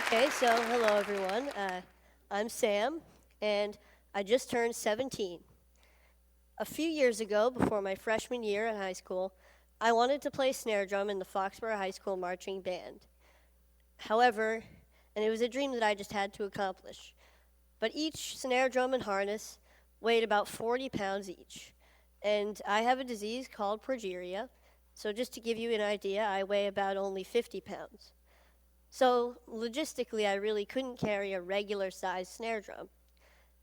Okay, so hello everyone. I'm Sam, and I just turned 17. A few years ago, before my freshman year in high school, I wanted to play snare drum in the Foxborough High School marching band. However, and it was a dream that I just had to accomplish, but each snare drum and harness weighed about 40 pounds each. And I have a disease called progeria, so just to give you an idea, I weigh about only 50 pounds. So logistically, I really couldn't carry a regular sized snare drum.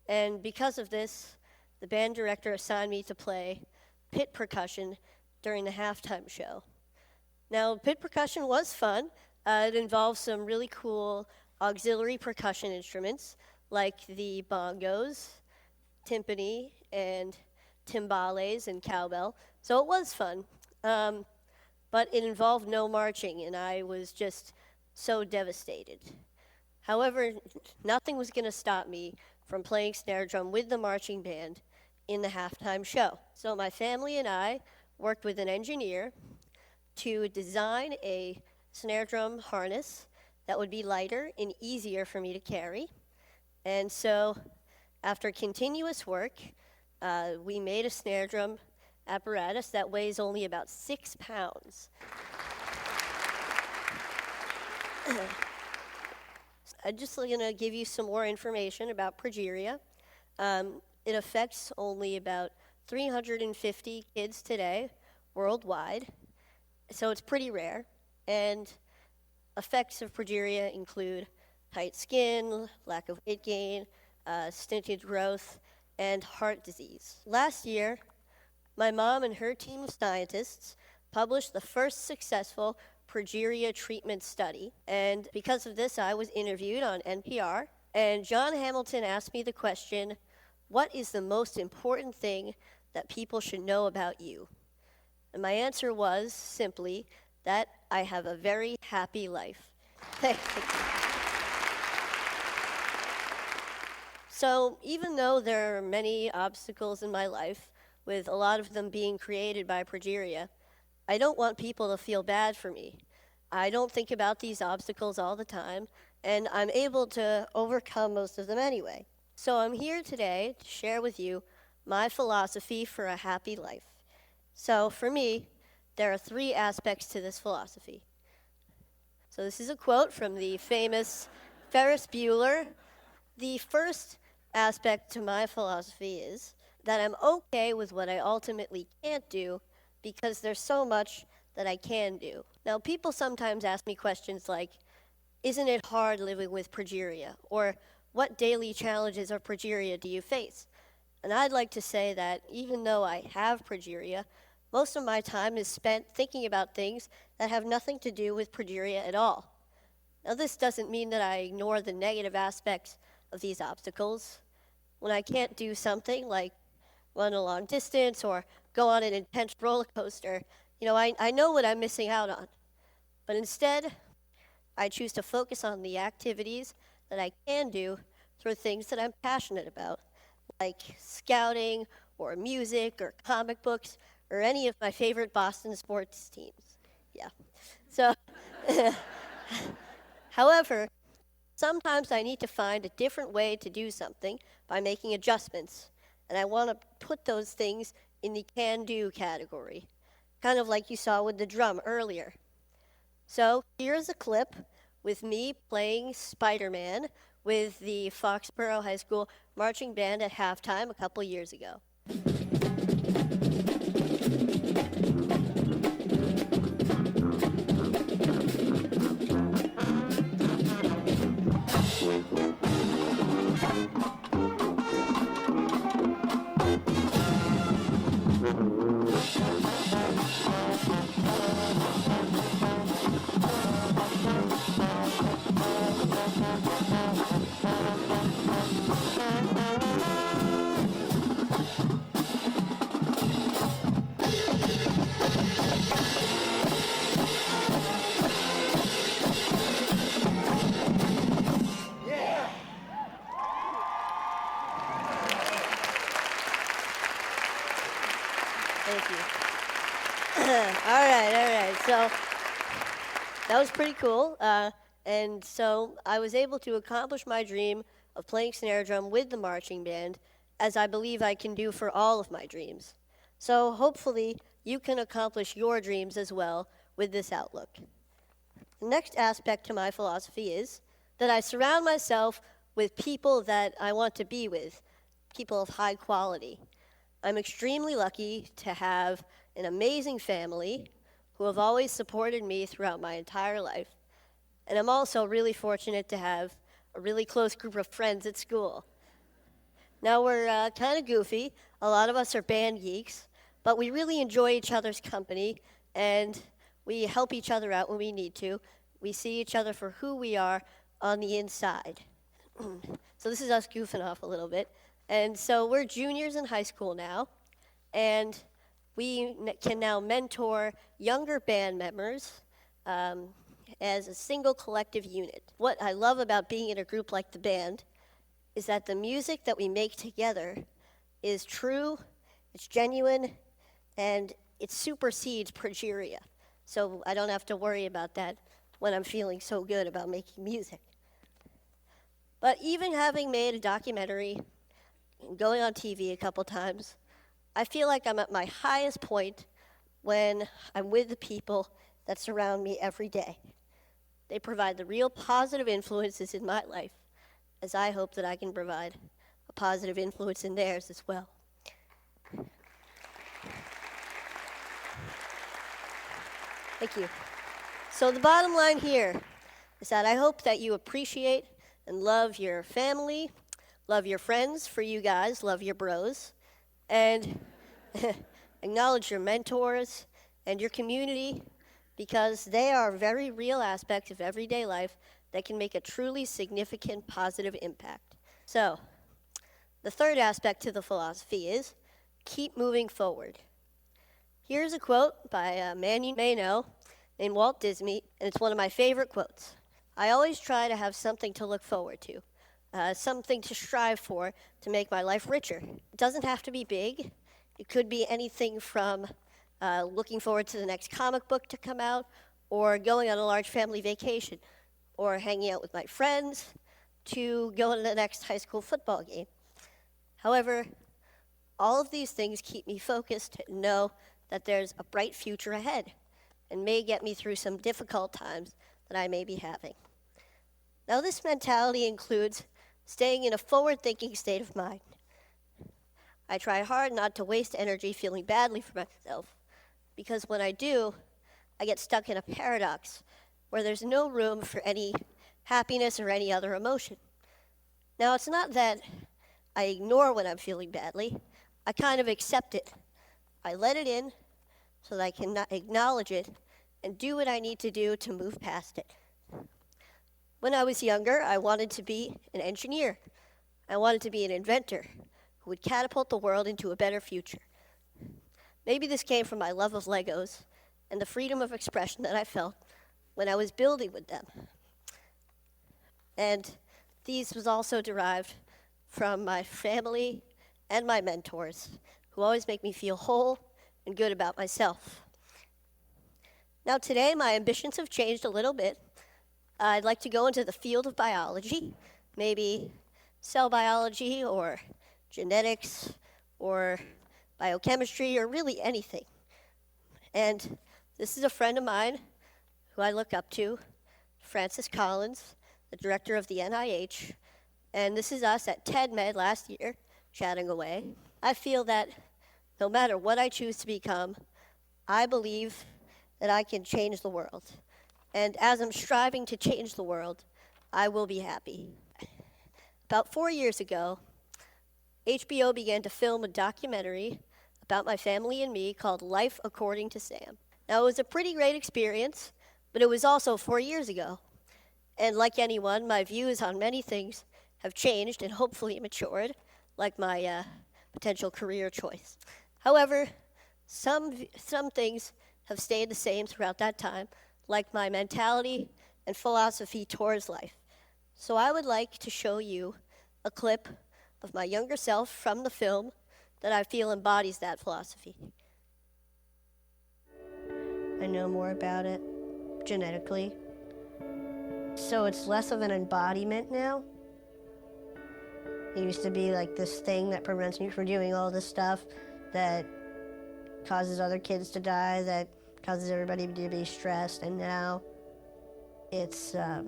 And because of this, the band director assigned me to play pit percussion during the halftime show. Now, pit percussion was fun. It involved some really cool auxiliary percussion instruments like the bongos, timpani, and timbales and cowbell. So it was fun. But it involved no marching, and I was just so devastated. However, nothing was going to stop me from playing snare drum with the marching band in the halftime show. So my family and I worked with an engineer to design a snare drum harness that would be lighter and easier for me to carry. And so after continuous work, we made a snare drum apparatus that weighs only about 6 pounds. I'm just going to give you some more information about progeria. It affects only about 350 kids today worldwide, so it's pretty rare. And effects of progeria include tight skin, lack of weight gain, stunted growth, and heart disease. Last year, my mom and her team of scientists published the first successful progeria treatment study, and because of this, I was interviewed on NPR, and John Hamilton asked me the question, what is the most important thing that people should know about you? And my answer was simply that I have a very happy life. So even though there are many obstacles in my life, with a lot of them being created by progeria, I don't want people to feel bad for me. I don't think about these obstacles all the time, and I'm able to overcome most of them anyway. So I'm here today to share with you my philosophy for a happy life. So for me, there are 3 aspects to this philosophy. So this is a quote from the famous Ferris Bueller. The first aspect to my philosophy is that I'm okay with what I ultimately can't do because there's so much that I can do. Now, people sometimes ask me questions like, isn't it hard living with progeria? Or what daily challenges of progeria do you face? And I'd like to say that even though I have progeria, most of my time is spent thinking about things that have nothing to do with progeria at all. Now, this doesn't mean that I ignore the negative aspects of these obstacles. When I can't do something like run a long distance or go on an intense roller coaster, I know what I'm missing out on. But instead, I choose to focus on the activities that I can do through things that I'm passionate about, like scouting or music or comic books or any of my favorite Boston sports teams. Yeah. So, however, sometimes I need to find a different way to do something by making adjustments, and I want to put those things in the can-do category, kind of like you saw with the drum earlier. So here's a clip with me playing Spider-Man with the Foxborough High School marching band at halftime a couple years ago. Thank you. All right. So that was pretty cool. And so I was able to accomplish my dream of playing snare drum with the marching band, as I believe I can do for all of my dreams. So hopefully you can accomplish your dreams as well with this outlook. The next aspect to my philosophy is that I surround myself with people that I want to be with, people of high quality. I'm extremely lucky to have an amazing family who have always supported me throughout my entire life. And I'm also really fortunate to have a really close group of friends at school. Now, we're kind of goofy. A lot of us are band geeks, but we really enjoy each other's company, and we help each other out when we need to. We see each other for who we are on the inside. So this is us goofing off a little bit. And so we're juniors in high school now, and we can now mentor younger band members as a single collective unit. What I love about being in a group like the band is that the music that we make together is true, it's genuine, and it supersedes progeria. So I don't have to worry about that when I'm feeling so good about making music. But even having made a documentary and going on TV a couple times, I feel like I'm at my highest point when I'm with the people that surround me every day. They provide the real positive influences in my life, as I hope that I can provide a positive influence in theirs as well. Thank you. So the bottom line here is that I hope that you appreciate and love your family, love your friends, for you guys, love your bros, and acknowledge your mentors and your community, because they are very real aspects of everyday life that can make a truly significant positive impact. So, the third aspect to the philosophy is keep moving forward. Here's a quote by a man you may know named Walt Disney, and it's one of my favorite quotes. I always try to have something to look forward to, something to strive for to make my life richer. It doesn't have to be big. It could be anything from looking forward to the next comic book to come out, or going on a large family vacation, or hanging out with my friends, to going to the next high school football game. However, all of these things keep me focused and know that there's a bright future ahead and may get me through some difficult times that I may be having. Now, this mentality includes staying in a forward-thinking state of mind. I try hard not to waste energy feeling badly for myself, because when I do, I get stuck in a paradox where there's no room for any happiness or any other emotion. Now, it's not that I ignore when I'm feeling badly. I kind of accept it. I let it in so that I can acknowledge it and do what I need to do to move past it. When I was younger, I wanted to be an engineer. I wanted to be an inventor who would catapult the world into a better future. Maybe this came from my love of Legos and the freedom of expression that I felt when I was building with them. And these was also derived from my family and my mentors, who always make me feel whole and good about myself. Now today, my ambitions have changed a little bit. I'd like to go into the field of biology, maybe cell biology or genetics or biochemistry or really anything. And this is a friend of mine who I look up to, Francis Collins, the director of the NIH, and this is us at TED Med last year, chatting away. I feel that no matter what I choose to become, I believe that I can change the world. And as I'm striving to change the world, I will be happy. About 4 years ago, HBO began to film a documentary about my family and me called Life According to Sam. Now, it was a pretty great experience, but it was also 4 years ago. And like anyone, my views on many things have changed and hopefully matured, like my potential career choice. However, some things have stayed the same throughout that time, like my mentality and philosophy towards life. So I would like to show you a clip of my younger self from the film that I feel embodies that philosophy. I know more about it genetically. So it's less of an embodiment now. It used to be like this thing that prevents me from doing all this stuff that causes other kids to die, that causes everybody to be stressed, and now it's, a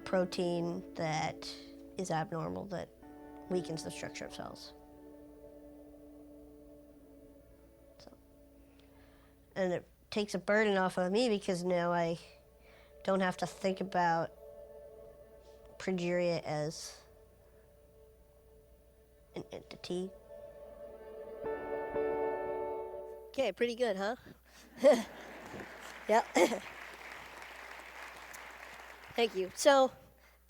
protein that is abnormal, that weakens the structure of cells. And it takes a burden off of me because now I don't have to think about progeria as an entity. Okay, pretty good, huh? Yep. Thank you. So,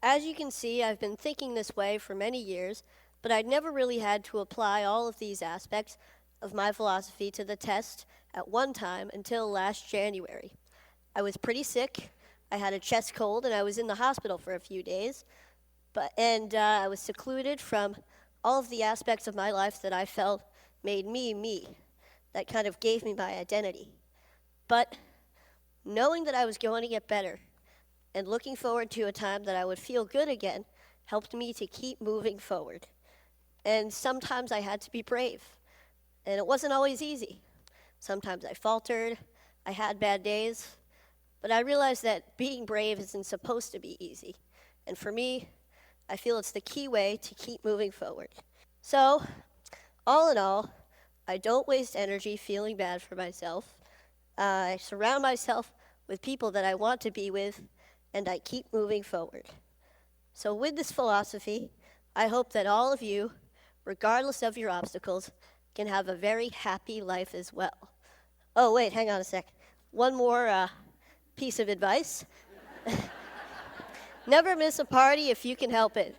as you can see, I've been thinking this way for many years, but I'd never really had to apply all of these aspects of my philosophy to the test at one time until last January. I was pretty sick. I had a chest cold, and I was in the hospital for a few days. I was secluded from all of the aspects of my life that I felt made me, me, that kind of gave me my identity. But knowing that I was going to get better and looking forward to a time that I would feel good again helped me to keep moving forward. And sometimes I had to be brave, and it wasn't always easy. Sometimes I faltered, I had bad days, but I realized that being brave isn't supposed to be easy. And for me, I feel it's the key way to keep moving forward. So, all in all, I don't waste energy feeling bad for myself. I surround myself with people that I want to be with, and I keep moving forward. So with this philosophy, I hope that all of you, regardless of your obstacles, can have a very happy life as well. Oh, wait, hang on a sec. One more piece of advice. Never miss a party if you can help it.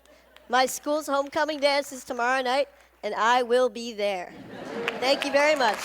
My school's homecoming dance is tomorrow night, and I will be there. Thank you very much.